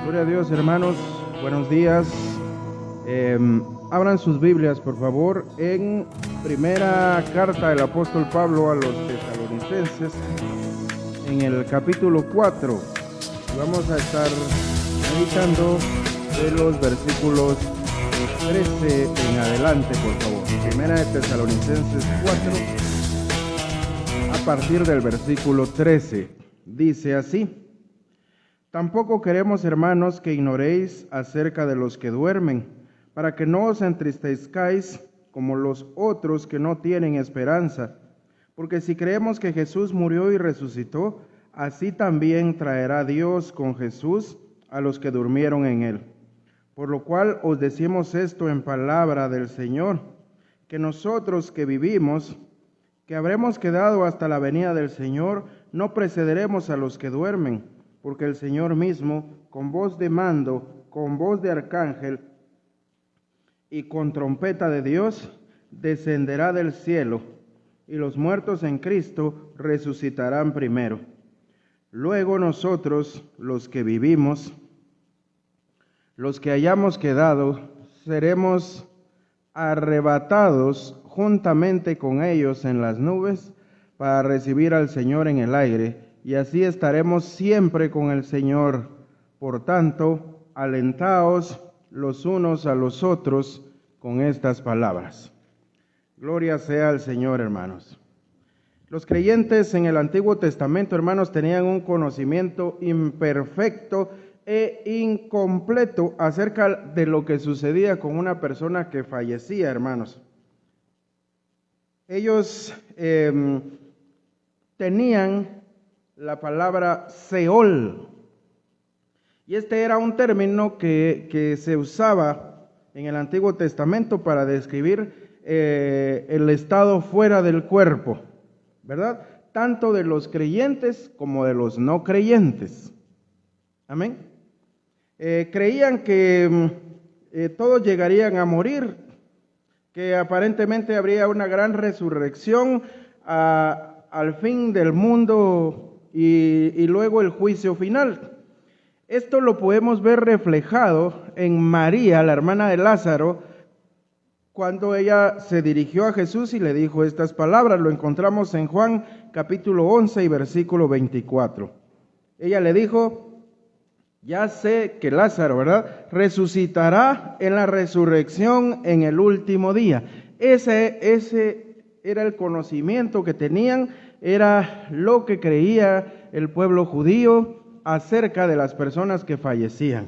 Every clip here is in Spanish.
Gloria a Dios, hermanos. Buenos días. Abran sus Biblias, por favor, en primera carta del apóstol Pablo a los tesalonicenses, en el capítulo 4. Vamos a estar meditando de los versículos 13 en adelante, por favor. Primera de Tesalonicenses 4, a partir del versículo 13. Dice así: Tampoco queremos, hermanos, que ignoréis acerca de los que duermen, para que no os entristezcáis como los otros que no tienen esperanza. Porque si creemos que Jesús murió y resucitó, así también traerá Dios con Jesús a los que durmieron en él. Por lo cual os decimos esto en palabra del Señor, que nosotros que vivimos, que habremos quedado hasta la venida del Señor, no precederemos a los que duermen, porque el Señor mismo, con voz de mando, con voz de arcángel y con trompeta de Dios, descenderá del cielo, y los muertos en Cristo resucitarán primero. Luego nosotros, los que vivimos, los que hayamos quedado, seremos arrebatados juntamente con ellos en las nubes para recibir al Señor en el aire, y así estaremos siempre con el Señor. Por tanto, alentaos los unos a los otros con estas palabras. Gloria sea al Señor, hermanos. Los creyentes en el Antiguo Testamento, hermanos, tenían un conocimiento imperfecto e incompleto acerca de lo que sucedía con una persona que fallecía, hermanos. Ellos tenían la palabra Seol, y este era un término que se usaba en el Antiguo Testamento para describir el estado fuera del cuerpo, ¿verdad? Tanto de los creyentes como de los no creyentes. Amén. Creían que todos llegarían a morir, que aparentemente habría una gran resurrección al fin del mundo y luego el juicio final. Esto lo podemos ver reflejado en María, la hermana de Lázaro, cuando ella se dirigió a Jesús y le dijo estas palabras. Lo encontramos en Juan capítulo 11 y versículo 24. Ella le dijo: ya sé que Lázaro, ¿verdad?, resucitará en la resurrección en el último día. Ese era el conocimiento que tenían, era lo que creía el pueblo judío acerca de las personas que fallecían.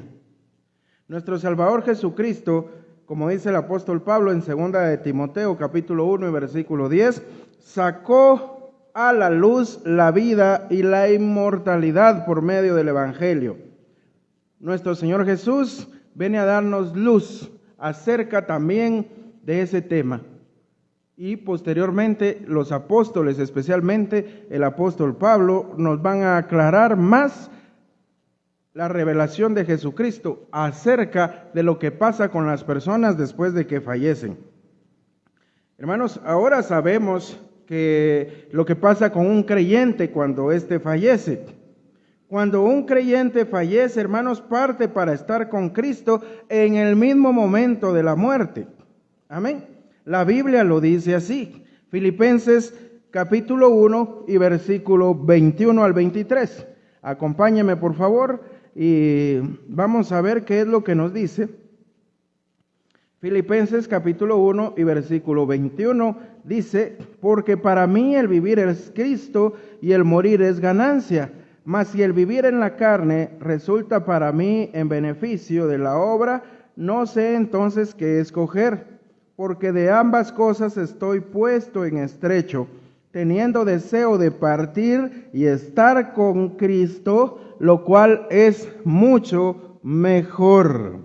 Nuestro Salvador Jesucristo, como dice el apóstol Pablo en 2 de Timoteo capítulo 1 y versículo 10, sacó a la luz la vida y la inmortalidad por medio del Evangelio. Nuestro Señor Jesús viene a darnos luz acerca también de ese tema. Y posteriormente los apóstoles, especialmente el apóstol Pablo, nos van a aclarar más la revelación de Jesucristo acerca de lo que pasa con las personas después de que fallecen. Hermanos, ahora sabemos que lo que pasa con un creyente cuando éste fallece. Cuando un creyente fallece, hermanos, parte para estar con Cristo en el mismo momento de la muerte. Amén. La Biblia lo dice así. Filipenses capítulo 1 y versículo 21 al 23. Acompáñeme, por favor, y vamos a ver qué es lo que nos dice. Filipenses capítulo 1 y versículo 21 dice: porque para mí el vivir es Cristo y el morir es ganancia. Mas si el vivir en la carne resulta para mí en beneficio de la obra, no sé entonces qué escoger, porque de ambas cosas estoy puesto en estrecho, teniendo deseo de partir y estar con Cristo, lo cual es mucho mejor.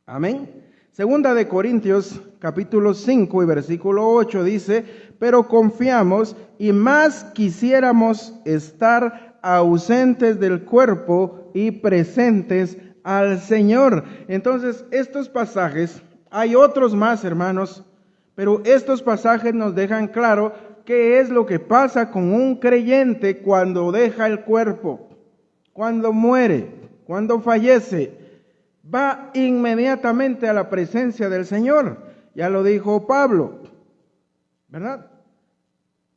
Amén. Segunda de Corintios capítulo 5 y versículo 8 dice: pero confiamos y más quisiéramos estar ausentes del cuerpo y presentes al Señor. Entonces, estos pasajes, hay otros más, hermanos, pero estos pasajes nos dejan claro qué es lo que pasa con un creyente cuando deja el cuerpo, cuando muere. cuando fallece, va inmediatamente a la presencia del Señor. Ya lo dijo Pablo, ¿verdad?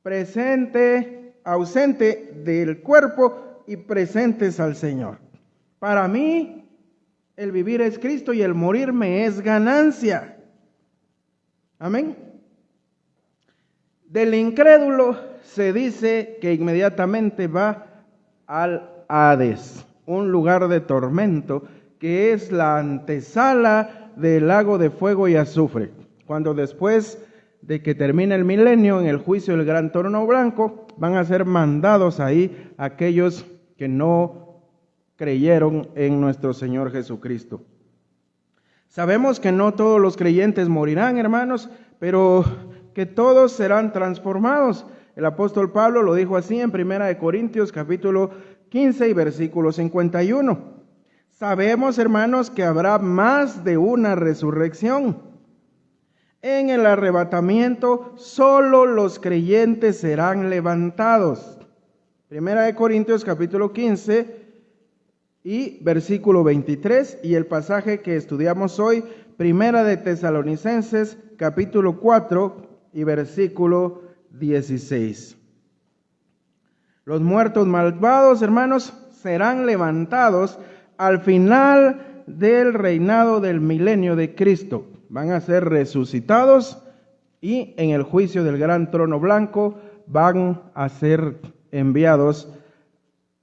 Presente, ausente del cuerpo y presentes al Señor. Para mí, el vivir es Cristo y el morir me es ganancia. Amén. Del incrédulo se dice que inmediatamente va al Hades, un lugar de tormento que es la antesala del lago de fuego y azufre. Cuando después de que termine el milenio, en el juicio del gran trono blanco, van a ser mandados ahí aquellos que no creyeron en nuestro Señor Jesucristo. Sabemos que no todos los creyentes morirán, hermanos, pero que todos serán transformados. El apóstol Pablo lo dijo así en 1 Corintios capítulo 15 y versículo 51. Sabemos, hermanos, que habrá más de una resurrección. En el arrebatamiento, solo los creyentes serán levantados. 1 Corintios capítulo 15 y versículo 23, y el pasaje que estudiamos hoy, 1 de Tesalonicenses capítulo 4 y versículo 16. Los muertos malvados, hermanos, serán levantados al final del reinado del milenio de Cristo. Van a ser resucitados y en el juicio del gran trono blanco van a ser enviados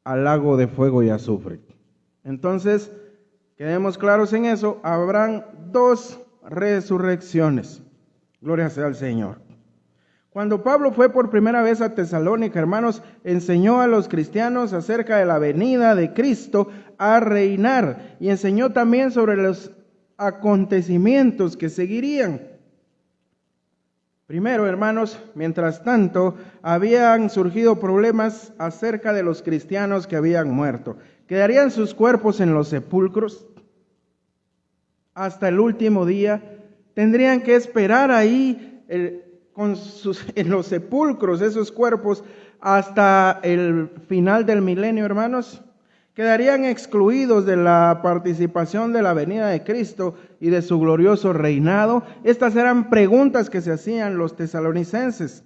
al lago de fuego y azufre. Entonces, quedemos claros en eso, habrán dos resurrecciones. Gloria sea al Señor. Cuando Pablo fue por primera vez a Tesalónica, hermanos, enseñó a los cristianos acerca de la venida de Cristo a reinar y enseñó también sobre los acontecimientos que seguirían. Primero, hermanos, mientras tanto, habían surgido problemas acerca de los cristianos que habían muerto. ¿Quedarían sus cuerpos en los sepulcros hasta el último día? ¿Tendrían que esperar ahí en los sepulcros esos cuerpos hasta el final del milenio, hermanos? ¿Quedarían excluidos de la participación de la venida de Cristo y de su glorioso reinado? Estas eran preguntas que se hacían los tesalonicenses.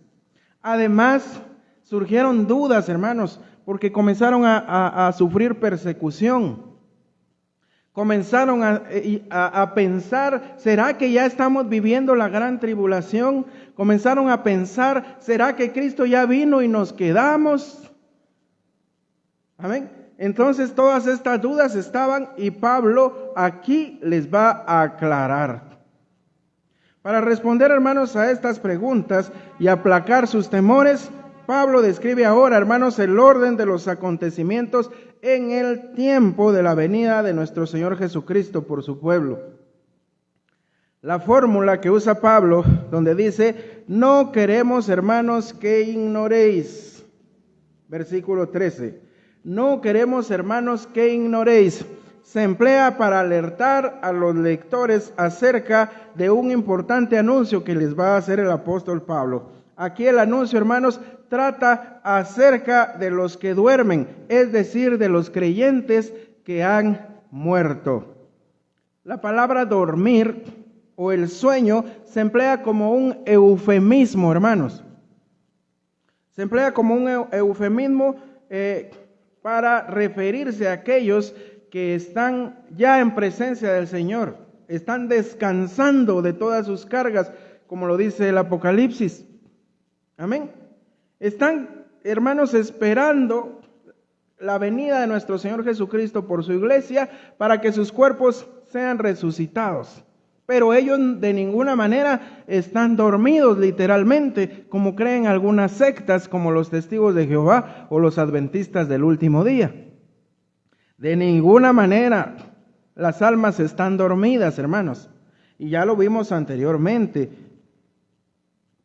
Además, surgieron dudas, hermanos, porque comenzaron a sufrir persecución. Comenzaron a pensar, ¿será que ya estamos viviendo la gran tribulación? Comenzaron a pensar, ¿será que Cristo ya vino y nos quedamos? Amén. Entonces todas estas dudas estaban y Pablo aquí les va a aclarar. Para responder, hermanos, a estas preguntas y aplacar sus temores, Pablo describe ahora, hermanos, el orden de los acontecimientos en el tiempo de la venida de nuestro Señor Jesucristo por su pueblo. La fórmula que usa Pablo, donde dice, no queremos, hermanos, que ignoréis. Versículo 13. No queremos, hermanos, que ignoréis. Se emplea para alertar a los lectores acerca de un importante anuncio que les va a hacer el apóstol Pablo. Aquí el anuncio, hermanos, trata acerca de los que duermen, es decir, de los creyentes que han muerto. La palabra dormir o el sueño se emplea como un eufemismo, hermanos. Se emplea como un eufemismo para referirse a aquellos que están ya en presencia del Señor, están descansando de todas sus cargas, como lo dice el Apocalipsis. Amén. Están, hermanos, esperando la venida de nuestro Señor Jesucristo por su iglesia para que sus cuerpos sean resucitados. Pero ellos de ninguna manera están dormidos literalmente, como creen algunas sectas como los Testigos de Jehová o los Adventistas del último día. De ninguna manera las almas están dormidas, hermanos. Y ya lo vimos anteriormente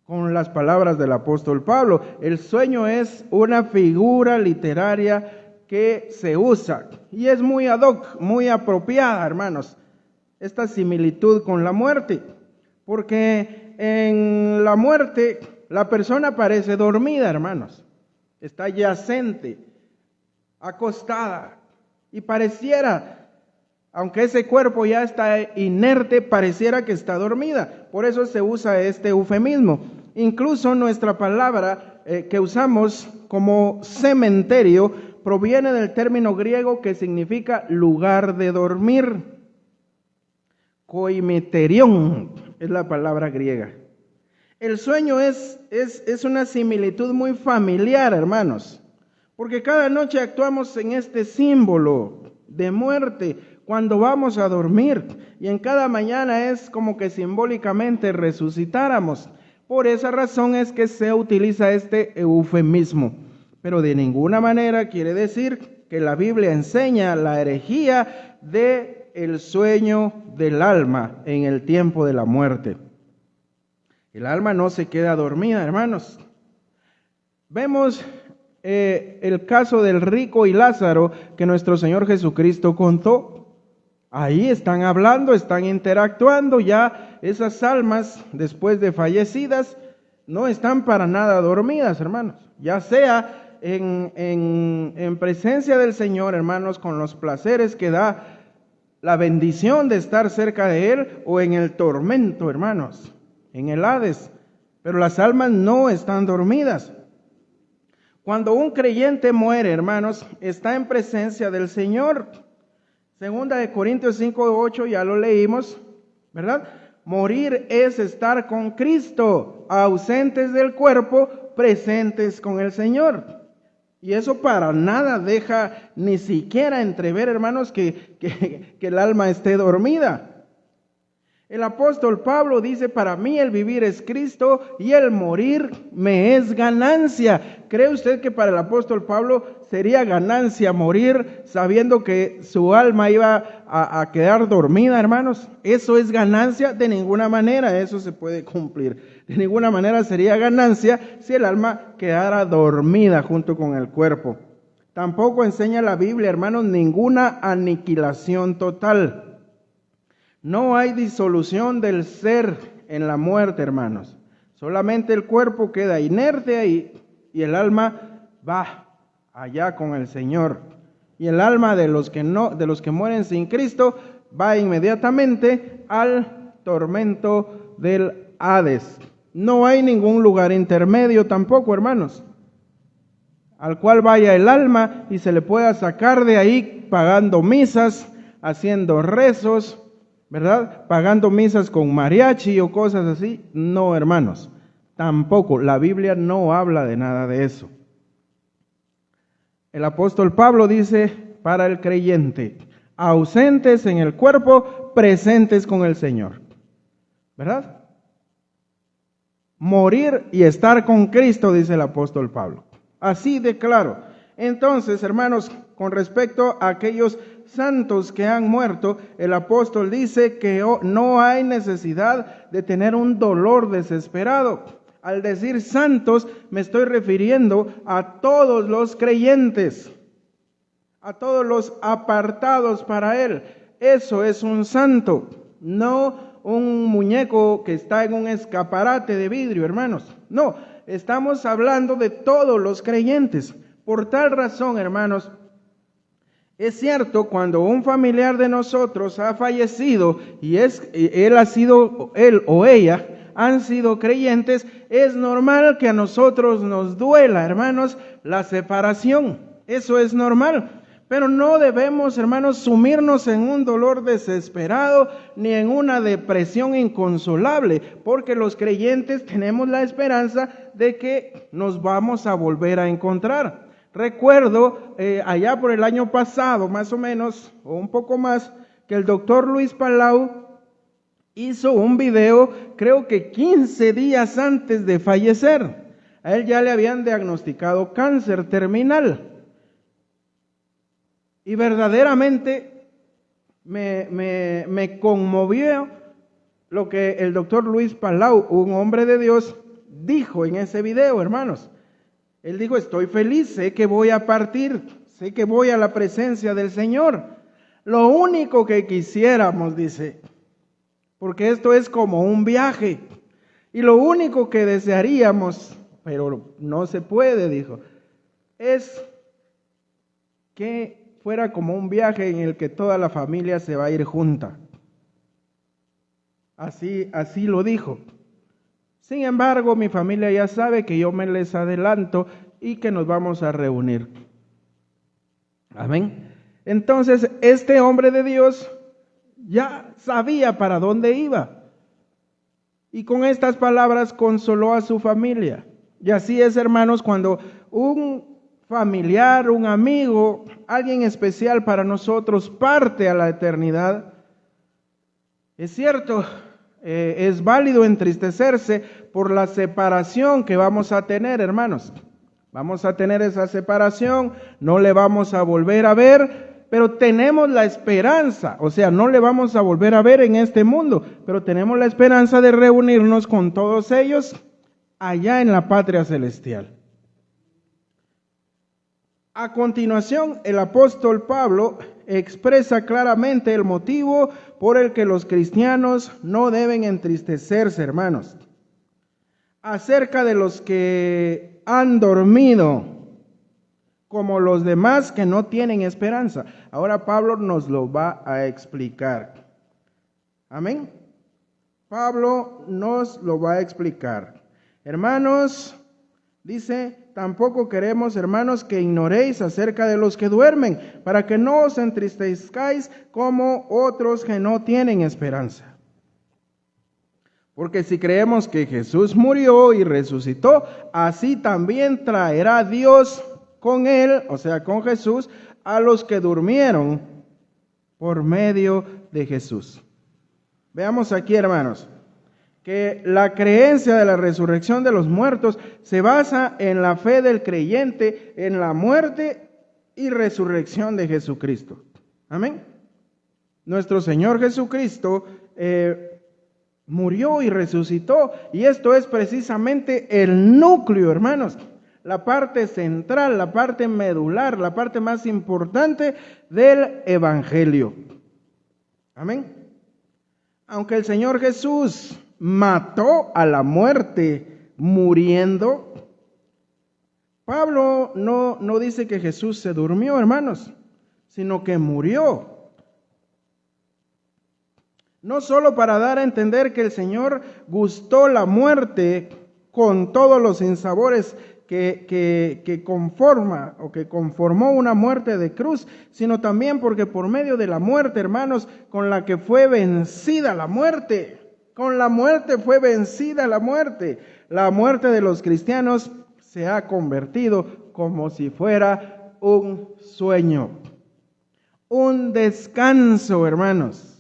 con las palabras del apóstol Pablo. El sueño es una figura literaria que se usa y es muy ad hoc, muy apropiada, hermanos, esta similitud con la muerte, porque en la muerte la persona parece dormida, hermanos, está yacente, acostada, Y pareciera, aunque ese cuerpo ya está inerte, pareciera que está dormida. Por eso se usa este eufemismo. Incluso nuestra palabra que usamos como cementerio proviene del término griego que significa lugar de dormir. Koimeterion es la palabra griega. El sueño es una similitud muy familiar, hermanos, porque cada noche actuamos en este símbolo de muerte cuando vamos a dormir, y en cada mañana es como que simbólicamente resucitáramos. Por esa razón es que se utiliza este eufemismo, pero de ninguna manera quiere decir que la Biblia enseña la herejía de el sueño del alma en el tiempo de la muerte. El alma no se queda dormida, hermanos. Vemos el caso del rico y Lázaro que nuestro Señor Jesucristo contó. Ahí están hablando, están interactuando, ya esas almas después de fallecidas no están para nada dormidas, hermanos. Ya sea en presencia del Señor, hermanos, con los placeres que da la bendición de estar cerca de Él, o en el tormento, hermanos, en el Hades. Pero las almas no están dormidas. Cuando un creyente muere, hermanos, está en presencia del Señor. Segunda de Corintios 5:8, ya lo leímos, ¿verdad? Morir es estar con Cristo, ausentes del cuerpo, presentes con el Señor. Y eso para nada deja ni siquiera entrever, hermanos, que el alma esté dormida. El apóstol Pablo dice: para mí el vivir es Cristo y el morir me es ganancia. ¿Cree usted que para el apóstol Pablo sería ganancia morir sabiendo que su alma iba a quedar dormida, hermanos? ¿Eso es ganancia? De ninguna manera eso se puede cumplir. De ninguna manera sería ganancia si el alma quedara dormida junto con el cuerpo. Tampoco enseña la Biblia, hermanos, ninguna aniquilación total. No hay disolución del ser en la muerte, hermanos. Solamente el cuerpo queda inerte ahí y el alma va allá con el Señor. Y el alma de los que mueren sin Cristo va inmediatamente al tormento del Hades. No hay ningún lugar intermedio tampoco, hermanos, al cual vaya el alma y se le pueda sacar de ahí pagando misas, haciendo rezos, ¿verdad? Pagando misas con mariachi o cosas así. No, hermanos, tampoco. La Biblia no habla de nada de eso. El apóstol Pablo dice para el creyente: ausentes en el cuerpo, presentes con el Señor, ¿verdad? Morir y estar con Cristo, dice el apóstol Pablo. Así de claro. Entonces, hermanos, con respecto a aquellos santos que han muerto, el apóstol dice que no hay necesidad de tener un dolor desesperado. Al decir santos, me estoy refiriendo a todos los creyentes, a todos los apartados para Él. Eso es un santo, no un muñeco que está en un escaparate de vidrio, hermanos. No, estamos hablando de todos los creyentes. Por tal razón, hermanos, es cierto, cuando un familiar de nosotros ha fallecido y él o ella han sido creyentes, es normal que a nosotros nos duela, hermanos, la separación. Eso es normal. Pero no debemos, hermanos, sumirnos en un dolor desesperado ni en una depresión inconsolable, porque los creyentes tenemos la esperanza de que nos vamos a volver a encontrar. Recuerdo allá por el año pasado, más o menos, o un poco más, que el doctor Luis Palau hizo un video, creo que 15 días antes de fallecer. A él ya le habían diagnosticado cáncer terminal. Y verdaderamente me conmovió lo que el doctor Luis Palau, un hombre de Dios, dijo en ese video, hermanos. Él dijo: estoy feliz, sé que voy a partir, sé que voy a la presencia del Señor. Lo único que quisiéramos, dice, porque esto es como un viaje, y lo único que desearíamos, pero no se puede, dijo, es que fuera como un viaje en el que toda la familia se va a ir junta. Así lo dijo. Sin embargo, mi familia ya sabe que yo me les adelanto y que nos vamos a reunir. Amén. Entonces, este hombre de Dios ya sabía para dónde iba. Y con estas palabras consoló a su familia. Y así es, hermanos, cuando un familiar, un amigo, alguien especial para nosotros parte a la eternidad, es cierto, es válido entristecerse por la separación que vamos a tener, hermanos. Vamos a tener esa separación, no le vamos a volver a ver, pero tenemos la esperanza, o sea, no le vamos a volver a ver en este mundo, pero tenemos la esperanza de reunirnos con todos ellos allá en la patria celestial. A continuación, el apóstol Pablo expresa claramente el motivo por el que los cristianos no deben entristecerse, hermanos. Acerca de los que han dormido, como los demás que no tienen esperanza. Ahora Pablo nos lo va a explicar. Amén. Pablo nos lo va a explicar. Hermanos, dice, tampoco queremos, hermanos, que ignoréis acerca de los que duermen, para que no os entristezcáis como otros que no tienen esperanza. Porque si creemos que Jesús murió y resucitó, así también traerá Dios con él, o sea, con Jesús, a los que durmieron por medio de Jesús. Veamos aquí, hermanos, que la creencia de la resurrección de los muertos se basa en la fe del creyente en la muerte y resurrección de Jesucristo. Amén. Nuestro Señor Jesucristo murió y resucitó, y esto es precisamente el núcleo, hermanos, la parte central, la parte medular, la parte más importante del Evangelio. Amén. Aunque el Señor Jesús mató a la muerte muriendo, Pablo no dice que Jesús se durmió, hermanos, sino que murió. No solo para dar a entender que el Señor gustó la muerte con todos los sinsabores que conforma o que conformó una muerte de cruz, sino también porque por medio de la muerte, hermanos, con la que fue vencida la muerte, con la muerte fue vencida la muerte. La muerte de los cristianos se ha convertido como si fuera un sueño, un descanso, hermanos,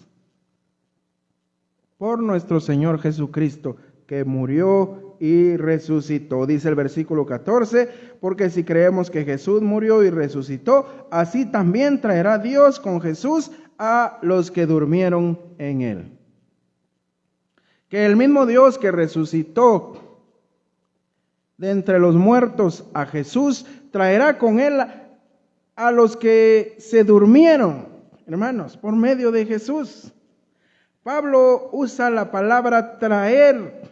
por nuestro Señor Jesucristo, que murió y resucitó. Dice el versículo 14, porque si creemos que Jesús murió y resucitó, así también traerá Dios con Jesús a los que durmieron en él. Que el mismo Dios que resucitó de entre los muertos a Jesús, traerá con él a los que se durmieron, hermanos, por medio de Jesús. Pablo usa la palabra traer,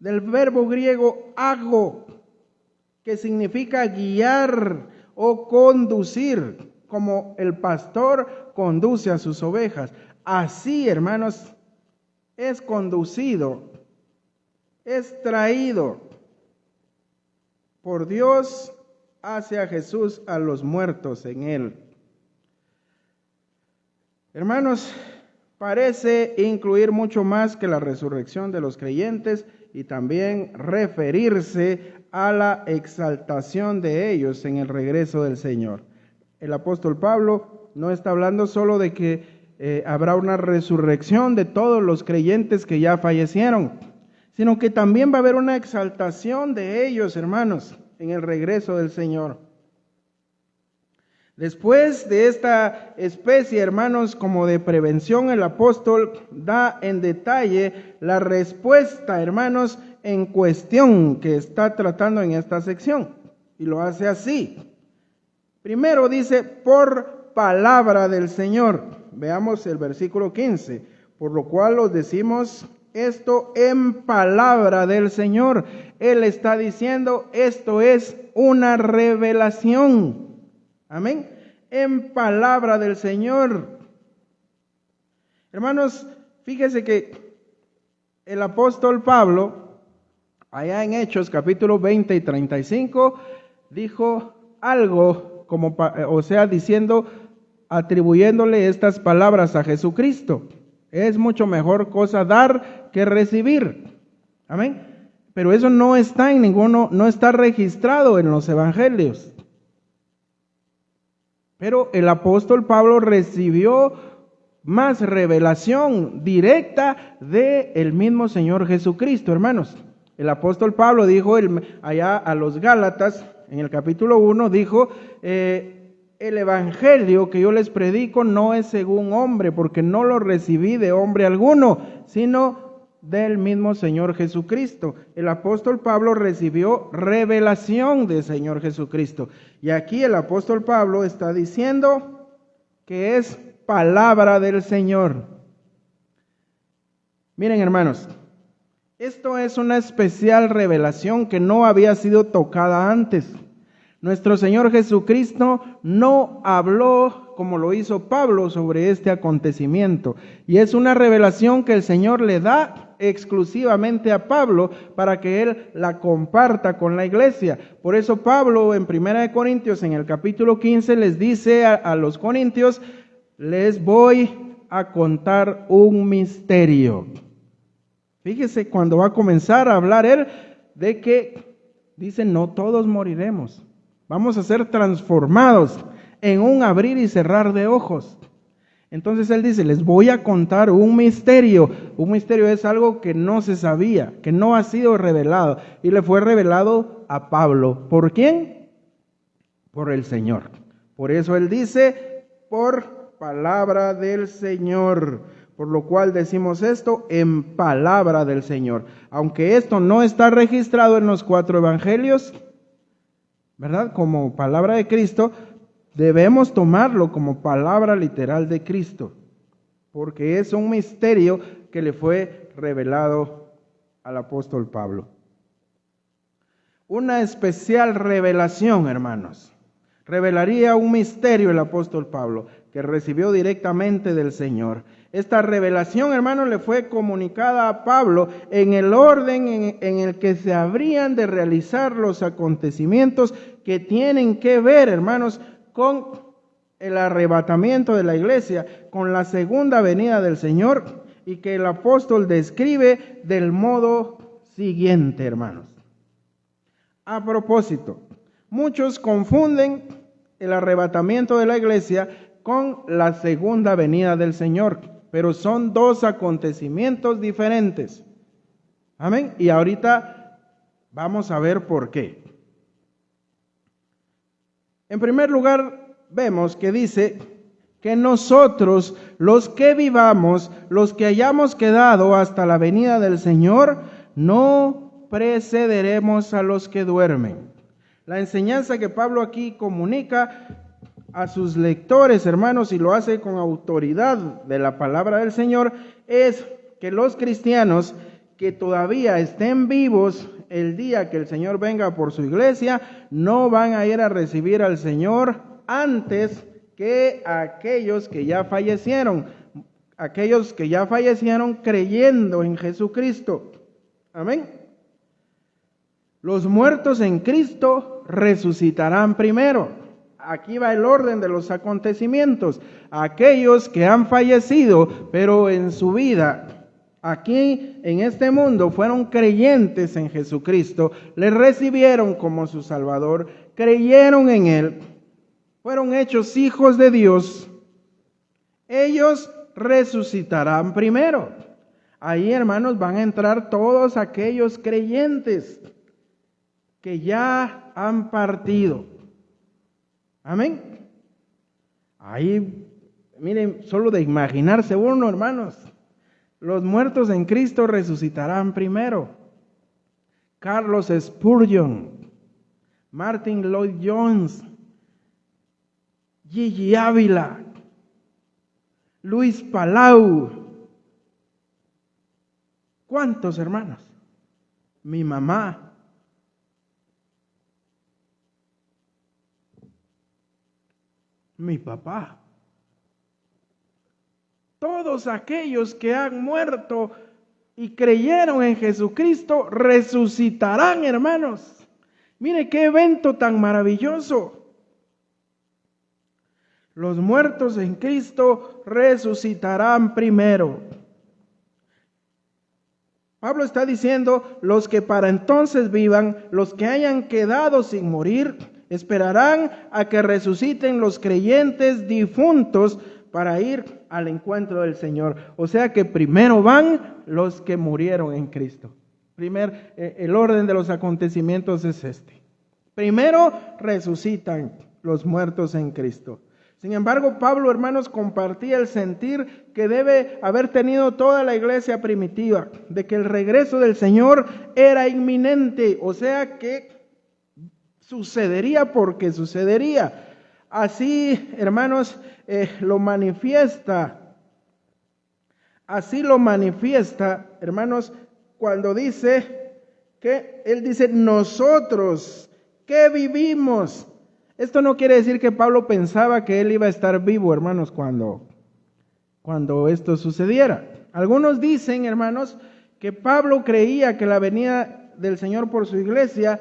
del verbo griego ago, que significa guiar o conducir, como el pastor conduce a sus ovejas. Así, hermanos, es conducido, es traído por Dios hacia Jesús a los muertos en él. Hermanos, parece incluir mucho más que la resurrección de los creyentes y también referirse a la exaltación de ellos en el regreso del Señor. El apóstol Pablo no está hablando solo de que habrá una resurrección de todos los creyentes que ya fallecieron, sino que también va a haber una exaltación de ellos, hermanos, en el regreso del Señor. Después de esta especie, hermanos, como de prevención, el apóstol da en detalle la respuesta, hermanos, en cuestión que está tratando en esta sección. Y lo hace así. Primero dice, por palabra del Señor. Veamos el versículo 15. Por lo cual os decimos esto en palabra del Señor. Él está diciendo, esto es una revelación. Amén. En palabra del Señor. Hermanos, fíjese que el apóstol Pablo, allá en Hechos capítulo 20 y 35, dijo algo como, diciendo, atribuyéndole estas palabras a Jesucristo. Es mucho mejor cosa dar que recibir. Amén. Pero eso no está en ninguno, no está registrado en los evangelios. Pero el apóstol Pablo recibió más revelación directa del mismo Señor Jesucristo, hermanos. El apóstol Pablo dijo allá a los Gálatas, en el capítulo 1, dijo, el evangelio que yo les predico no es según hombre, porque no lo recibí de hombre alguno, sino del mismo Señor Jesucristo. El apóstol Pablo recibió revelación del Señor Jesucristo. Y aquí el apóstol Pablo está diciendo que es palabra del Señor. Miren, hermanos, esto es una especial revelación que no había sido tocada antes. Nuestro Señor Jesucristo no habló como lo hizo Pablo sobre este acontecimiento. Y es una revelación que el Señor le da exclusivamente a Pablo para que él la comparta con la iglesia. Por eso Pablo en 1 Corintios, en el capítulo 15, les dice a los corintios, les voy a contar un misterio. Fíjese cuando va a comenzar a hablar él de que, dice, no todos moriremos. Vamos a ser transformados en un abrir y cerrar de ojos. Entonces él dice, les voy a contar un misterio. Un misterio es algo que no se sabía, que no ha sido revelado. Y le fue revelado a Pablo. ¿Por quién? Por el Señor. Por eso él dice, por palabra del Señor. Por lo cual decimos esto en palabra del Señor. Aunque esto no está registrado en los 4 evangelios, ¿verdad? Como palabra de Cristo, debemos tomarlo como palabra literal de Cristo, porque es un misterio que le fue revelado al apóstol Pablo. Una especial revelación, hermanos. Revelaría un misterio el apóstol Pablo, que recibió directamente del Señor. Esta revelación, hermanos, le fue comunicada a Pablo en el orden en el que se habrían de realizar los acontecimientos que tienen que ver, hermanos, con el arrebatamiento de la iglesia, con la segunda venida del Señor, y que el apóstol describe del modo siguiente, hermanos. A propósito, muchos confunden el arrebatamiento de la iglesia con la segunda venida del Señor, pero son 2 acontecimientos diferentes. Amén. Y ahorita vamos a ver por qué. En primer lugar, vemos que dice que nosotros, los que vivamos, los que hayamos quedado hasta la venida del Señor, no precederemos a los que duermen. La enseñanza que Pablo aquí comunica a sus lectores, hermanos, y lo hace con autoridad de la palabra del Señor, es que los cristianos que todavía estén vivos el día que el Señor venga por su iglesia, no van a ir a recibir al Señor antes que aquellos que ya fallecieron creyendo en Jesucristo. Amén. Los muertos en Cristo resucitarán primero. Aquí va el orden de los acontecimientos. Aquellos que han fallecido, pero en su vida, aquí en este mundo, fueron creyentes en Jesucristo, le recibieron como su Salvador, creyeron en Él, fueron hechos hijos de Dios. Ellos resucitarán primero. Ahí, hermanos, van a entrar todos aquellos creyentes que ya han partido. Amén. Ahí, miren, solo de imaginarse uno, hermanos, los muertos en Cristo resucitarán primero. Carlos Spurgeon, Martin Lloyd Jones, Gigi Ávila, Luis Palau. ¿Cuántos, hermanos? Mi mamá. Mi papá. Todos aquellos que han muerto y creyeron en Jesucristo resucitarán, hermanos. Mire qué evento tan maravilloso. Los muertos en Cristo resucitarán primero. Pablo está diciendo, los que para entonces vivan, los que hayan quedado sin morir, esperarán a que resuciten los creyentes difuntos para ir al encuentro del Señor. O sea que primero van los que murieron en Cristo. El orden de los acontecimientos es este. Primero resucitan los muertos en Cristo. Sin embargo, Pablo, hermanos, compartía el sentir que debe haber tenido toda la iglesia primitiva, de que el regreso del Señor era inminente, o sea que sucedería porque sucedería. Así, hermanos, lo manifiesta, hermanos, cuando dice que él dice nosotros que vivimos. Esto no quiere decir que Pablo pensaba que él iba a estar vivo, hermanos, cuando esto sucediera. Algunos dicen, hermanos, que Pablo creía que la venida del Señor por su iglesia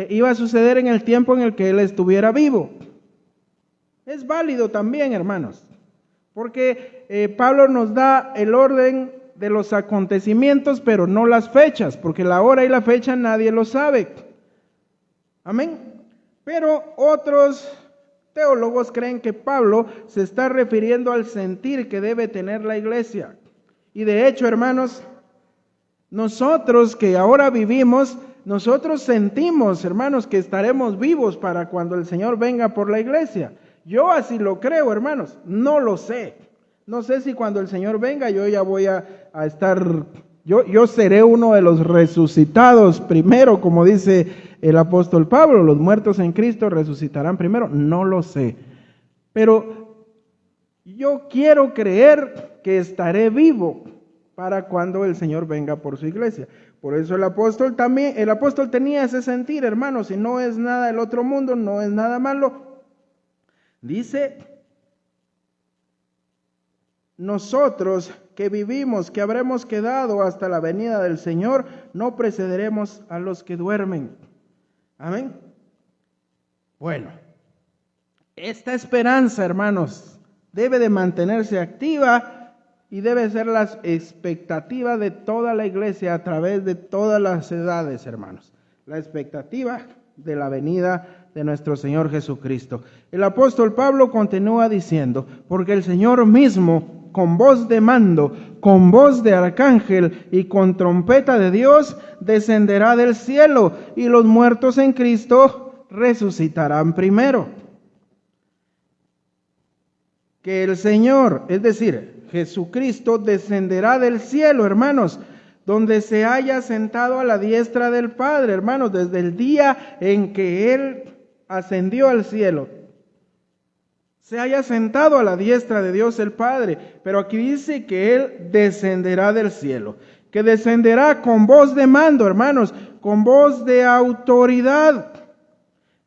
iba a suceder en el tiempo en el que él estuviera vivo. Es válido también, hermanos, porque Pablo nos da el orden de los acontecimientos, pero no las fechas, porque la hora y la fecha nadie lo sabe. Amén. Pero otros teólogos creen que Pablo se está refiriendo al sentir que debe tener la iglesia. Y de hecho, hermanos, nosotros que ahora vivimos, nosotros sentimos, hermanos, que estaremos vivos para cuando el Señor venga por la iglesia. Yo así lo creo, hermanos, no lo sé. No sé si cuando el Señor venga yo ya voy a estar, yo seré uno de los resucitados primero, como dice el apóstol Pablo, los muertos en Cristo resucitarán primero. No lo sé, pero yo quiero creer que estaré vivo para cuando el Señor venga por su iglesia. Por eso el apóstol tenía ese sentir, hermanos, y no es nada del otro mundo, no es nada malo. Dice, nosotros que vivimos, que habremos quedado hasta la venida del Señor, no precederemos a los que duermen. Amén. Bueno, esta esperanza, hermanos, debe de mantenerse activa y debe ser la expectativa de toda la iglesia a través de todas las edades, hermanos. La expectativa de la venida de nuestro Señor Jesucristo. El apóstol Pablo continúa diciendo, porque el Señor mismo, con voz de mando, con voz de arcángel y con trompeta de Dios, descenderá del cielo, y los muertos en Cristo resucitarán primero. Que el Señor, es decir, Jesucristo, descenderá del cielo, hermanos, donde se haya sentado a la diestra del Padre, hermanos, desde el día en que Él ascendió al cielo. Se haya sentado a la diestra de Dios el Padre, pero aquí dice que Él descenderá del cielo, que descenderá con voz de mando, hermanos, con voz de autoridad,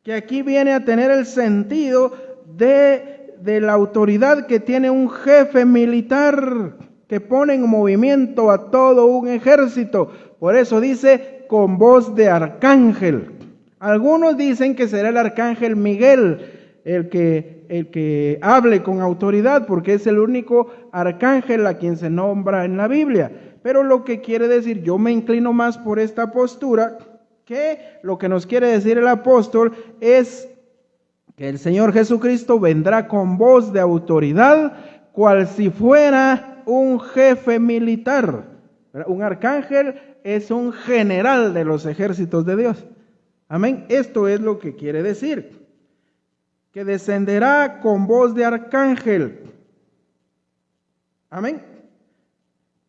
que aquí viene a tener el sentido de la autoridad que tiene un jefe militar, que pone en movimiento a todo un ejército. Por eso dice con voz de arcángel. Algunos dicen que será el arcángel Miguel el que hable con autoridad, porque es el único arcángel a quien se nombra en la Biblia. Pero lo que quiere decir, yo me inclino más por esta postura, que lo que nos quiere decir el apóstol es que el Señor Jesucristo vendrá con voz de autoridad, cual si fuera un jefe militar. Un arcángel es un general de los ejércitos de Dios. Amén. Esto es lo que quiere decir. Que descenderá con voz de arcángel. Amén.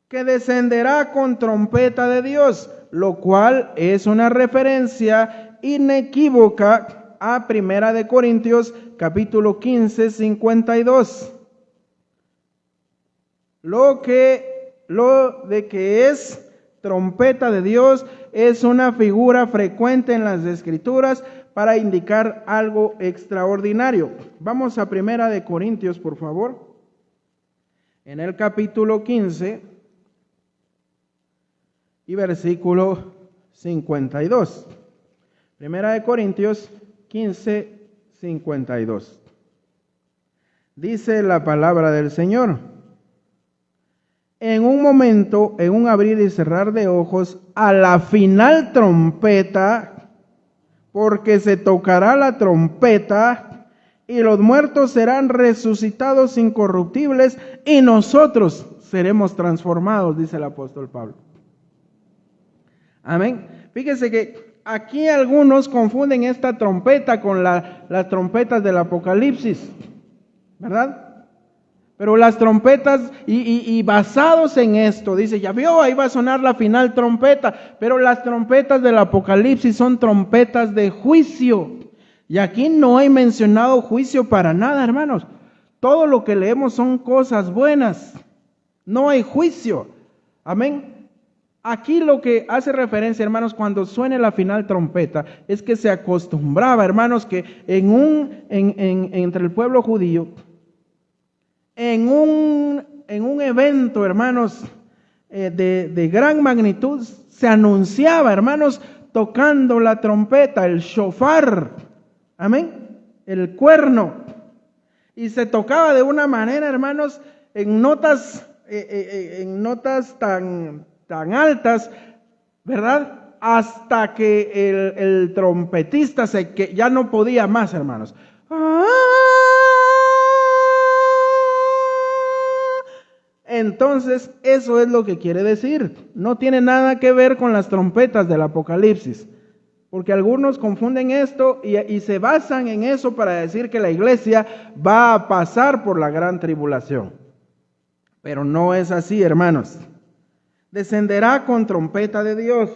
Que descenderá con trompeta de Dios, lo cual es una referencia inequívoca a 1 Corintios capítulo 15, 52. Lo de que es trompeta de Dios es una figura frecuente en las Escrituras para indicar algo extraordinario. Vamos a 1 Corintios, por favor. En el capítulo 15 y versículo 52. 1 Corintios 15, 52. Dice la palabra del Señor: en un momento, en un abrir y cerrar de ojos, a la final trompeta, porque se tocará la trompeta, y los muertos serán resucitados incorruptibles, y nosotros seremos transformados, dice el apóstol Pablo. Amén. Fíjese que aquí algunos confunden esta trompeta con las trompetas del Apocalipsis, ¿verdad? Pero las trompetas, y basados en esto, dice, ya vio, ahí va a sonar la final trompeta, pero las trompetas del Apocalipsis son trompetas de juicio. Y aquí no hay mencionado juicio para nada, hermanos. Todo lo que leemos son cosas buenas. No hay juicio. Amén. Aquí lo que hace referencia, hermanos, cuando suene la final trompeta, es que se acostumbraba, hermanos, que entre el pueblo judío, en un evento, hermanos, de gran magnitud, se anunciaba, hermanos, tocando la trompeta, el shofar, amén, el cuerno, y se tocaba de una manera, hermanos, en notas tan altas, ¿verdad? Hasta que el trompetista que ya no podía más, hermanos. Entonces, eso es lo que quiere decir. No tiene nada que ver con las trompetas del Apocalipsis. Porque algunos confunden esto y se basan en eso para decir que la iglesia va a pasar por la gran tribulación. Pero no es así, hermanos. Descenderá con trompeta de Dios.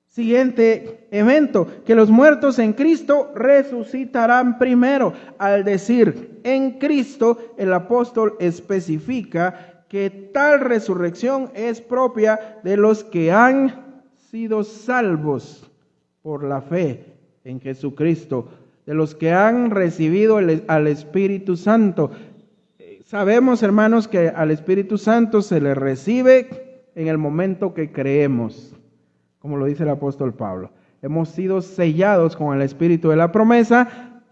Siguiente evento, que los muertos en Cristo resucitarán primero. Al decir en Cristo, el apóstol especifica que tal resurrección es propia de los que han sido salvos por la fe en Jesucristo, de los que han recibido al Espíritu Santo. Sabemos, hermanos, que al Espíritu Santo se le recibe en el momento que creemos, como lo dice el apóstol Pablo. Hemos sido sellados con el Espíritu de la promesa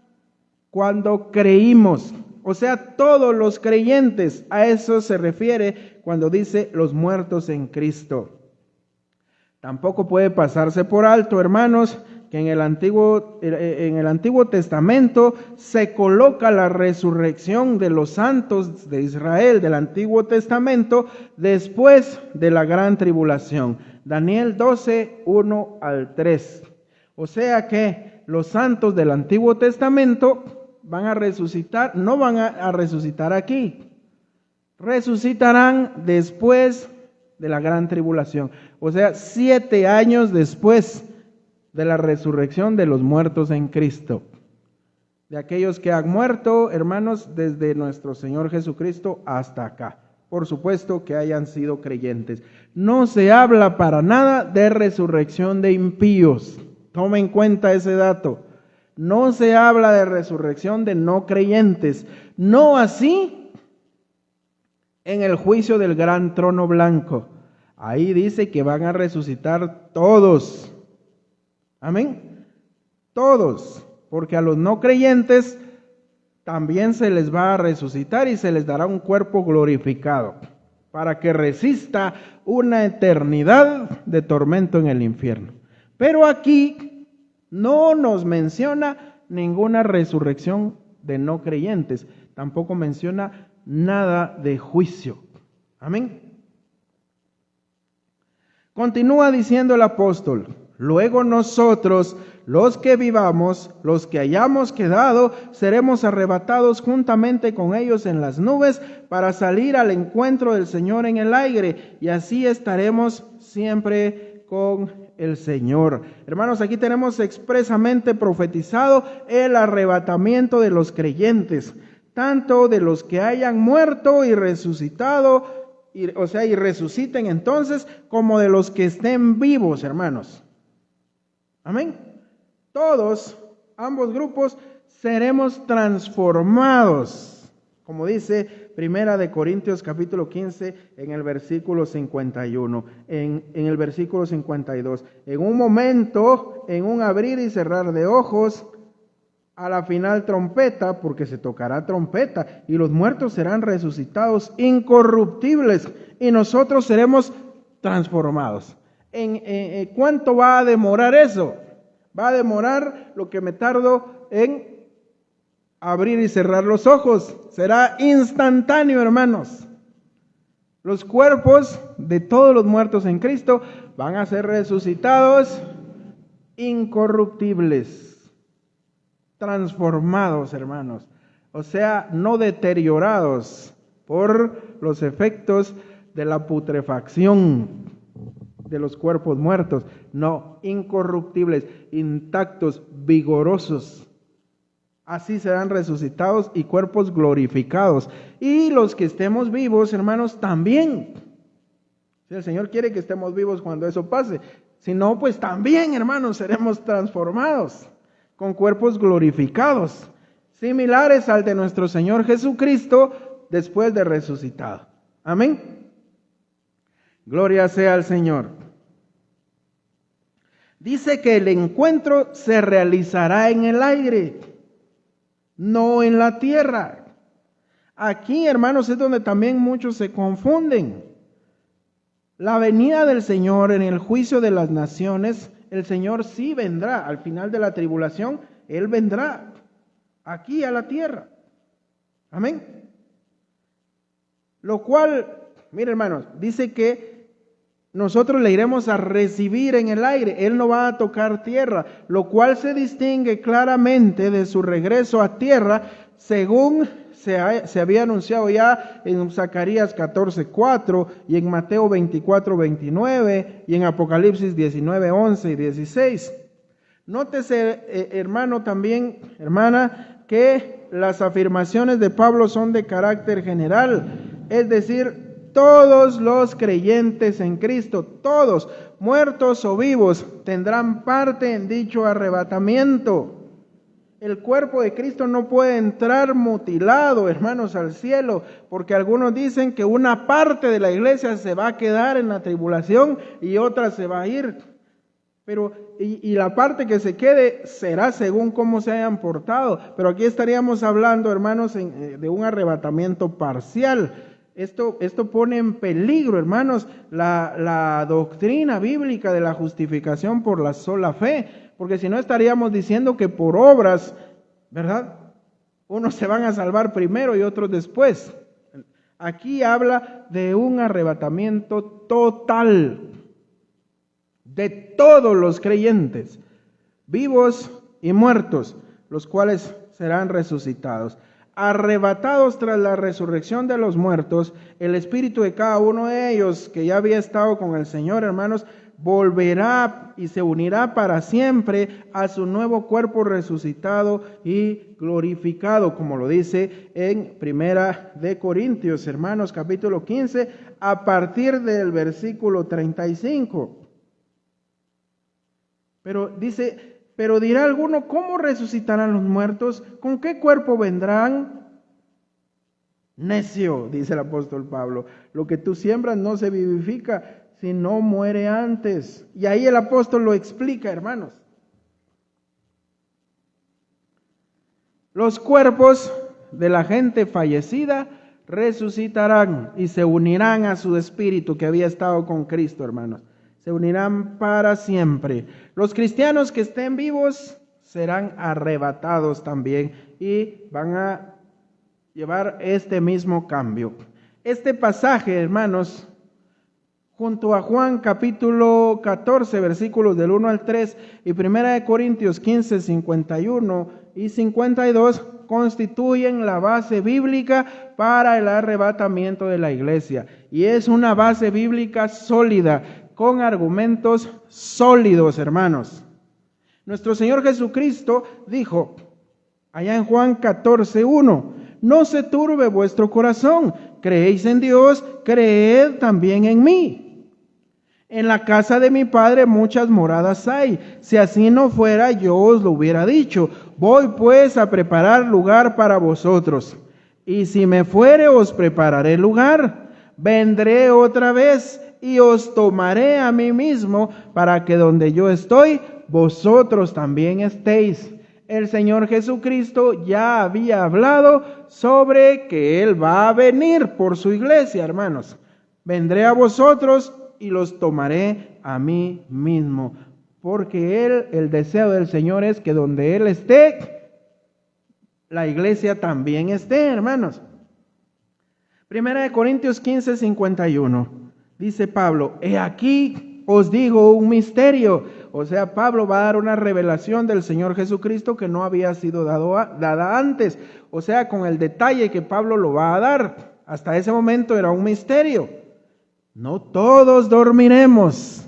cuando creímos. O sea, todos los creyentes, a eso se refiere cuando dice los muertos en Cristo. Tampoco puede pasarse por alto, hermanos, que en el Antiguo Testamento se coloca la resurrección de los santos de Israel del Antiguo Testamento después de la gran tribulación. Daniel 12, 1 al 3. O sea que los santos del Antiguo Testamento van a resucitar, no van a resucitar aquí, resucitarán después de la gran tribulación. O sea, 7 años después de la resurrección de los muertos en Cristo. De aquellos que han muerto, hermanos, desde nuestro Señor Jesucristo hasta acá. Por supuesto que hayan sido creyentes. No se habla para nada de resurrección de impíos. Tome en cuenta ese dato. No se habla de resurrección de no creyentes. No así en el juicio del gran trono blanco. Ahí dice que van a resucitar todos. Amén. Todos. Porque a los no creyentes también se les va a resucitar y se les dará un cuerpo glorificado para que resista una eternidad de tormento en el infierno. Pero aquí no nos menciona ninguna resurrección de no creyentes, tampoco menciona nada de juicio. Amén. Continúa diciendo el apóstol: luego nosotros, los que vivamos, los que hayamos quedado, seremos arrebatados juntamente con ellos en las nubes para salir al encuentro del Señor en el aire, y así estaremos siempre con el Señor. Hermanos, aquí tenemos expresamente profetizado el arrebatamiento de los creyentes, tanto de los que hayan muerto y resucitado, y resuciten entonces, como de los que estén vivos, hermanos. Amén. todos, ambos grupos, seremos transformados, como dice Primera de Corintios capítulo 15 en el versículo 51, en el versículo 52. En un momento, en un abrir y cerrar de ojos, a la final trompeta, porque se tocará trompeta, y los muertos serán resucitados incorruptibles, y nosotros seremos transformados. ¿En cuánto va a demorar eso? Va a demorar lo que me tardo en abrir y cerrar los ojos. Será instantáneo, hermanos. Los cuerpos de todos los muertos en Cristo van a ser resucitados incorruptibles, transformados, hermanos. O sea, no deteriorados por los efectos de la putrefacción de los cuerpos muertos. No, incorruptibles, intactos, vigorosos. Así serán resucitados y cuerpos glorificados. Y los que estemos vivos, hermanos, también. Si el Señor quiere que estemos vivos cuando eso pase. Si no, pues también, hermanos, seremos transformados con cuerpos glorificados, similares al de nuestro Señor Jesucristo después de resucitado. Amén. Gloria sea al Señor. Dice que el encuentro se realizará en el aire, no en la tierra. Aquí, hermanos, es donde también muchos se confunden. La venida del Señor en el juicio de las naciones, el Señor sí vendrá. Al final de la tribulación, Él vendrá aquí a la tierra. Amén. Lo cual, mire, hermanos, dice que nosotros le iremos a recibir en el aire. Él no va a tocar tierra, lo cual se distingue claramente de su regreso a tierra, según se había anunciado ya en Zacarías 14:4 y en Mateo 24:29 y en Apocalipsis 19:11 y 16. Nótese, hermano, también, hermana, que las afirmaciones de Pablo son de carácter general, es decir, todos los creyentes en Cristo, todos, muertos o vivos, tendrán parte en dicho arrebatamiento. El cuerpo de Cristo no puede entrar mutilado, hermanos, al cielo, porque algunos dicen que una parte de la iglesia se va a quedar en la tribulación y otra se va a ir. Pero, y la parte que se quede será según cómo se hayan portado. Pero aquí estaríamos hablando, hermanos, de un arrebatamiento parcial. Esto pone en peligro, hermanos, la doctrina bíblica de la justificación por la sola fe, porque si no estaríamos diciendo que por obras, ¿verdad?, unos se van a salvar primero y otros después. Aquí habla de un arrebatamiento total de todos los creyentes, vivos y muertos, los cuales serán resucitados. Arrebatados tras la resurrección de los muertos, el espíritu de cada uno de ellos que ya había estado con el Señor, hermanos, volverá y se unirá para siempre a su nuevo cuerpo resucitado y glorificado, como lo dice en Primera de Corintios, hermanos, capítulo 15, a partir del versículo 35. Pero dice: pero dirá alguno, ¿cómo resucitarán los muertos? ¿Con qué cuerpo vendrán? Necio, dice el apóstol Pablo, lo que tú siembras no se vivifica si no muere antes. Y ahí el apóstol lo explica, hermanos. Los cuerpos de la gente fallecida resucitarán y se unirán a su espíritu que había estado con Cristo, hermanos. Se unirán para siempre. Los cristianos que estén vivos serán arrebatados también y van a llevar este mismo cambio. Este pasaje, hermanos, junto a Juan capítulo 14, versículos del 1 al 3 y 1 Corintios 15, 51 y 52, constituyen la base bíblica para el arrebatamiento de la iglesia. Y es una base bíblica sólida, con argumentos sólidos, hermanos. Nuestro Señor Jesucristo dijo, allá en Juan 14:1, no se turbe vuestro corazón, creéis en Dios, creed también en mí. En la casa de mi Padre muchas moradas hay. Si así no fuera, yo os lo hubiera dicho. Voy pues a preparar lugar para vosotros. Y si me fuere, os prepararé lugar. Vendré otra vez y os tomaré a mí mismo, para que donde yo estoy, vosotros también estéis. El Señor Jesucristo ya había hablado sobre que Él va a venir por su iglesia, hermanos. Vendré a vosotros y los tomaré a mí mismo, porque el deseo del Señor es que donde Él esté, la iglesia también esté, hermanos. Primera de Corintios 15, 51, dice Pablo, he aquí os digo un misterio. O sea, Pablo va a dar una revelación del Señor Jesucristo que no había sido dada antes. O sea, con el detalle que Pablo lo va a dar. Hasta ese momento era un misterio. No todos dormiremos,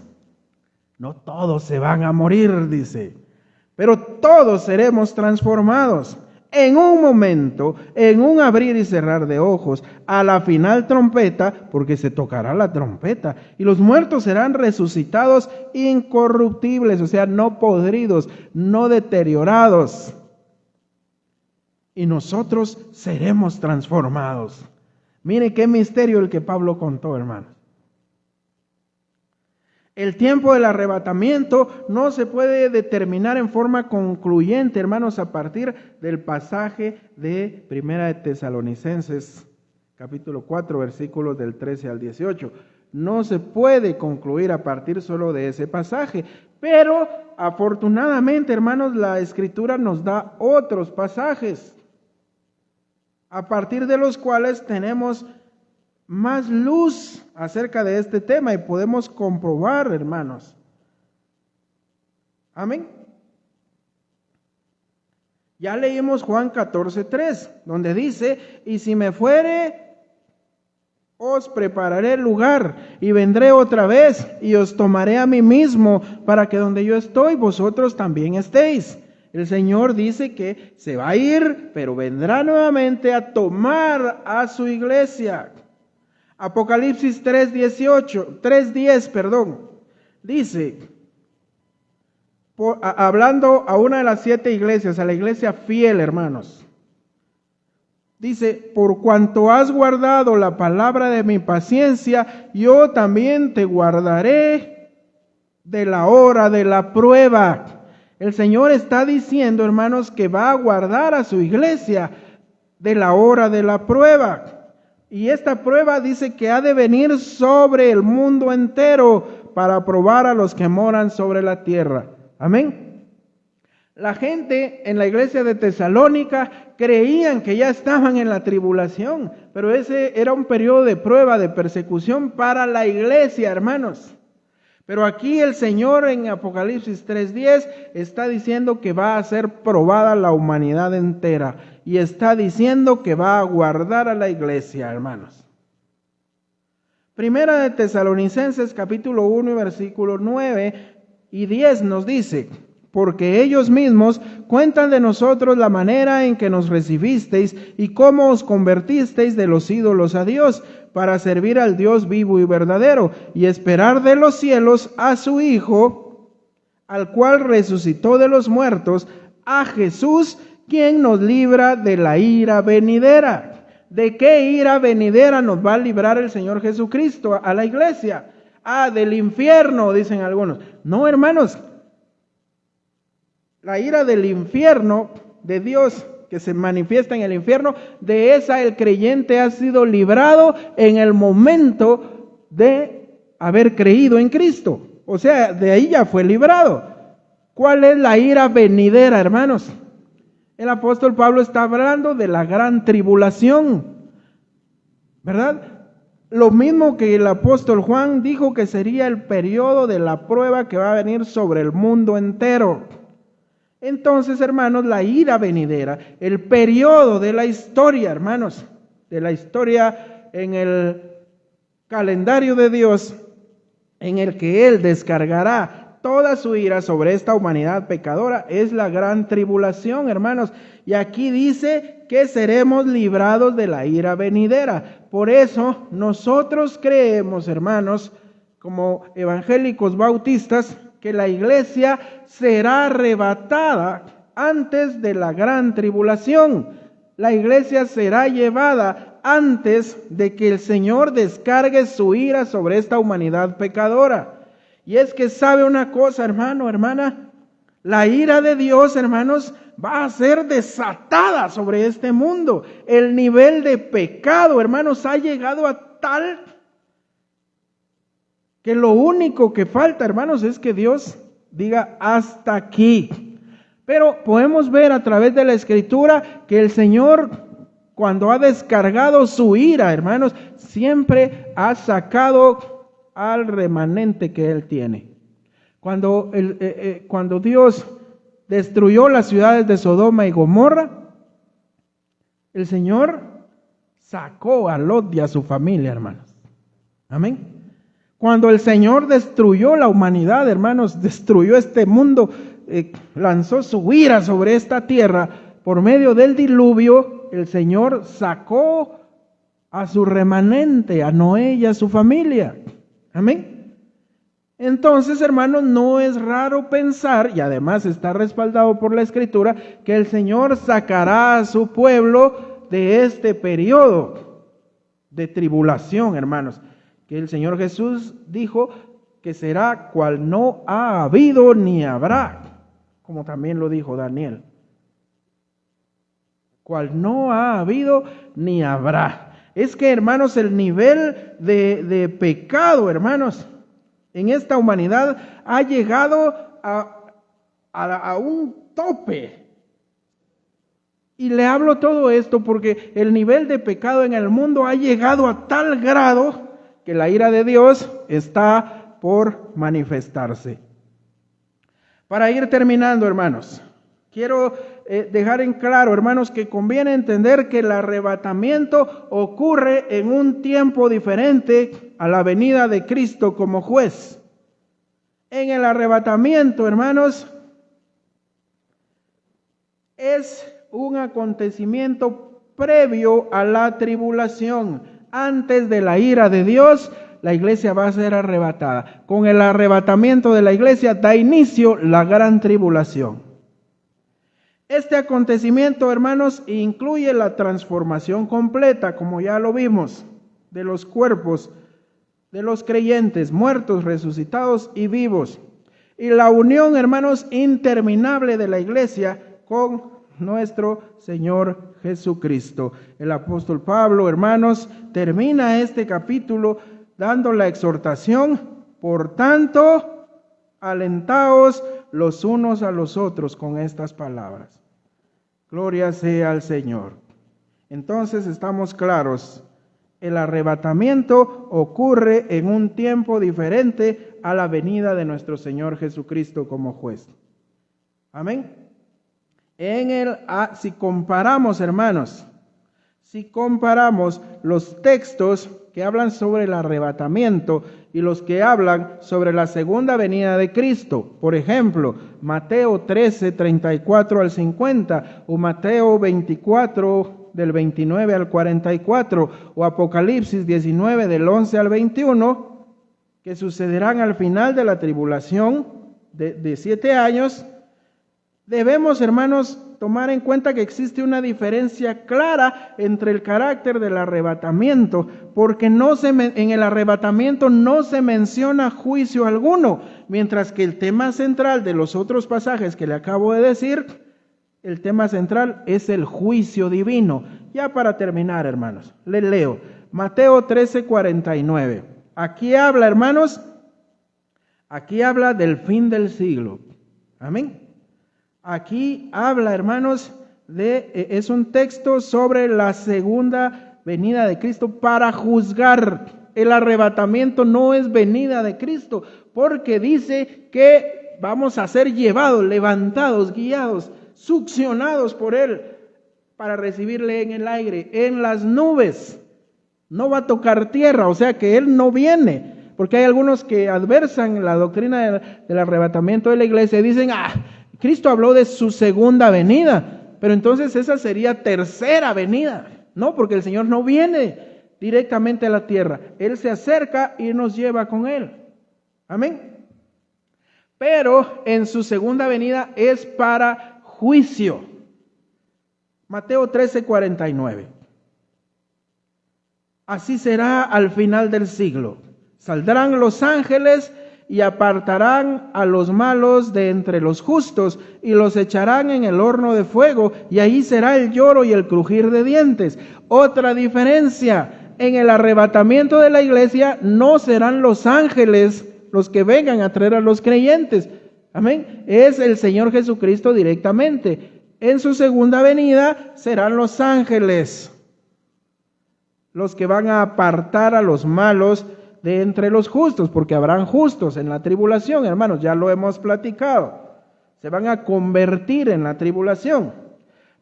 no todos se van a morir, dice, pero todos seremos transformados en un momento, en un abrir y cerrar de ojos, a la final trompeta, porque se tocará la trompeta, y los muertos serán resucitados incorruptibles, o sea, no podridos, no deteriorados, y nosotros seremos transformados. Mire qué misterio el que Pablo contó, hermanos. El tiempo del arrebatamiento no se puede determinar en forma concluyente, hermanos, a partir del pasaje de Primera de Tesalonicenses, capítulo 4, versículos del 13 al 18. No se puede concluir a partir solo de ese pasaje, pero afortunadamente, hermanos, la Escritura nos da otros pasajes, a partir de los cuales tenemos más luz acerca de este tema y podemos comprobar, hermanos. Amén. Ya leímos Juan 14:3, donde dice, y si me fuere, os prepararé lugar, y vendré otra vez, y os tomaré a mí mismo, para que donde yo estoy, vosotros también estéis. El Señor dice que se va a ir, pero vendrá nuevamente a tomar a su iglesia. Apocalipsis 3:10, dice, hablando a una de las 7 iglesias, a la iglesia fiel, hermanos, dice, por cuanto has guardado la palabra de mi paciencia, yo también te guardaré de la hora de la prueba. El Señor está diciendo, hermanos, que va a guardar a su iglesia de la hora de la prueba. Y esta prueba dice que ha de venir sobre el mundo entero para probar a los que moran sobre la tierra. Amén. La gente en la iglesia de Tesalónica creían que ya estaban en la tribulación, pero ese era un periodo de prueba, de persecución para la iglesia, hermanos. Pero aquí el Señor en Apocalipsis 3:10 está diciendo que va a ser probada la humanidad entera. Y está diciendo que va a guardar a la iglesia, hermanos. Primera de Tesalonicenses capítulo 1 y versículo 9 y 10 nos dice, porque ellos mismos cuentan de nosotros la manera en que nos recibisteis y cómo os convertisteis de los ídolos a Dios, para servir al Dios vivo y verdadero, y esperar de los cielos a su Hijo, al cual resucitó de los muertos, a Jesús, quien nos libra de la ira venidera. ¿De qué ira venidera nos va a librar el Señor Jesucristo a la iglesia? Del infierno, dicen algunos. No, hermanos. La ira del infierno, de Dios, que se manifiesta en el infierno, de esa el creyente ha sido librado en el momento de haber creído en Cristo. O sea, de ahí ya fue librado. ¿Cuál es la ira venidera, hermanos? El apóstol Pablo está hablando de la gran tribulación, ¿verdad? Lo mismo que el apóstol Juan dijo que sería el periodo de la prueba que va a venir sobre el mundo entero. Entonces, hermanos, la ira venidera, el periodo de la historia, hermanos, de la historia en el calendario de Dios, en el que Él descargará toda su ira sobre esta humanidad pecadora, es la gran tribulación, hermanos. Y aquí dice que seremos librados de la ira venidera. Por eso nosotros creemos, hermanos, como evangélicos bautistas, que la iglesia será arrebatada antes de la gran tribulación. La iglesia será llevada antes de que el Señor descargue su ira sobre esta humanidad pecadora. Y es que sabe una cosa, hermano, hermana, la ira de Dios, hermanos, va a ser desatada sobre este mundo. El nivel de pecado, hermanos, ha llegado a tal que lo único que falta, hermanos, es que Dios diga hasta aquí. Pero podemos ver a través de la Escritura que el Señor, cuando ha descargado su ira, hermanos, siempre ha sacado al remanente que Él tiene. Cuando Dios destruyó las ciudades de Sodoma y Gomorra, el Señor sacó a Lot y a su familia, hermanos. Amén. Cuando el Señor destruyó la humanidad, hermanos, destruyó este mundo, lanzó su ira sobre esta tierra por medio del diluvio, el Señor sacó a su remanente, a Noé y a su familia. Amén. Entonces, hermanos, no es raro pensar, y además está respaldado por la Escritura, que el Señor sacará a su pueblo de este periodo de tribulación, hermanos. Que el Señor Jesús dijo que será cual no ha habido ni habrá, como también lo dijo Daniel. Cual no ha habido ni habrá. Es que, hermanos, el nivel de pecado, hermanos, en esta humanidad ha llegado a un tope. Y le hablo todo esto porque el nivel de pecado en el mundo ha llegado a tal grado que la ira de Dios está por manifestarse. Para ir terminando, hermanos, quiero dejar en claro, hermanos, que conviene entender que el arrebatamiento ocurre en un tiempo diferente a la venida de Cristo como juez. En el arrebatamiento, hermanos, es un acontecimiento previo a la tribulación. Antes de la ira de Dios, la iglesia va a ser arrebatada. Con el arrebatamiento de la iglesia da inicio la gran tribulación. Este acontecimiento, hermanos, incluye la transformación completa, como ya lo vimos, de los cuerpos de los creyentes, muertos, resucitados y vivos. Y la unión, hermanos, interminable de la iglesia con nuestro Señor Jesucristo. El apóstol Pablo, hermanos, termina este capítulo dando la exhortación: por tanto, alentaos los unos a los otros con estas palabras. Gloria sea al Señor. Entonces estamos claros, el arrebatamiento ocurre en un tiempo diferente a la venida de nuestro Señor Jesucristo como juez. Amén. Si comparamos, hermanos, si comparamos los textos que hablan sobre el arrebatamiento y los que hablan sobre la segunda venida de Cristo, por ejemplo, Mateo 13, 34 al 50, o Mateo 24, del 29 al 44, o Apocalipsis 19, del 11 al 21, que sucederán al final de la tribulación de 7 años, debemos, hermanos, tomar en cuenta que existe una diferencia clara entre el carácter del arrebatamiento, porque en el arrebatamiento no se menciona juicio alguno, mientras que el tema central de los otros pasajes que le acabo de decir, el tema central es el juicio divino. Ya para terminar, hermanos, les leo Mateo 13, 49. Aquí habla, hermanos, aquí habla del fin del siglo. Amén. Aquí habla, hermanos, es un texto sobre la segunda venida de Cristo para juzgar. El arrebatamiento no es venida de Cristo, porque dice que vamos a ser llevados, levantados, guiados, succionados por Él para recibirle en el aire, en las nubes. No va a tocar tierra, o sea que Él no viene, porque hay algunos que adversan la doctrina del arrebatamiento de la iglesia y dicen: Cristo habló de su segunda venida, pero entonces esa sería tercera venida. No, porque el Señor no viene directamente a la tierra. Él se acerca y nos lleva con Él. Amén. Pero en su segunda venida es para juicio. Mateo 13:49. Así será al final del siglo. Saldrán los ángeles y apartarán a los malos de entre los justos y los echarán en el horno de fuego, y ahí será el lloro y el crujir de dientes. Otra diferencia: en el arrebatamiento de la iglesia no serán los ángeles los que vengan a traer a los creyentes. Amén. Es el Señor Jesucristo directamente. En su segunda venida serán los ángeles los que van a apartar a los malos de entre los justos, porque habrán justos en la tribulación, hermanos, ya lo hemos platicado. Se van a convertir en la tribulación.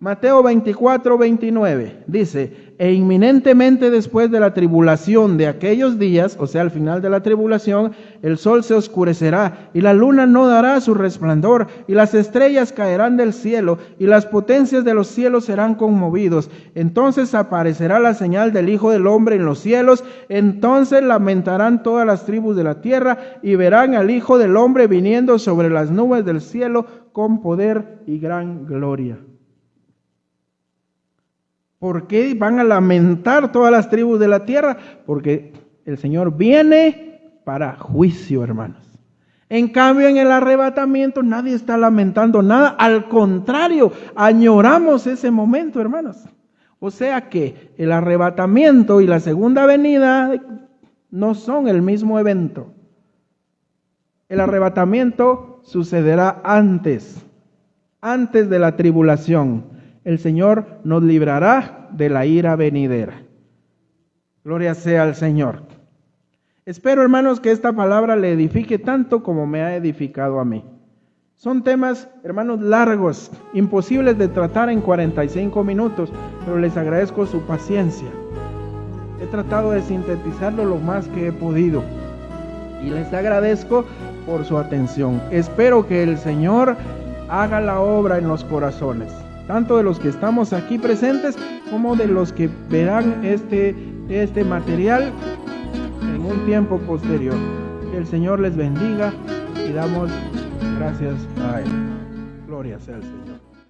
Mateo 24:29 dice: e inminentemente después de la tribulación de aquellos días, o sea, al final de la tribulación, el sol se oscurecerá y la luna no dará su resplandor y las estrellas caerán del cielo y las potencias de los cielos serán conmovidos. Entonces aparecerá la señal del Hijo del Hombre en los cielos. Entonces lamentarán todas las tribus de la tierra y verán al Hijo del Hombre viniendo sobre las nubes del cielo con poder y gran gloria. ¿Por qué van a lamentar todas las tribus de la tierra? Porque el Señor viene para juicio, hermanos. En cambio, en el arrebatamiento nadie está lamentando nada. Al contrario, añoramos ese momento, hermanos. O sea que el arrebatamiento y la segunda venida no son el mismo evento. El arrebatamiento sucederá antes de la tribulación. El Señor nos librará de la ira venidera. Gloria sea al Señor. Espero, hermanos, que esta palabra le edifique tanto como me ha edificado a mí. Son temas, hermanos, largos, imposibles de tratar en 45 minutos, pero les agradezco su paciencia. He tratado de sintetizarlo lo más que he podido y les agradezco por su atención. Espero que el Señor haga la obra en los corazones, tanto de los que estamos aquí presentes como de los que verán este material en un tiempo posterior. Que el Señor les bendiga y damos gracias a Él. Gloria sea al Señor.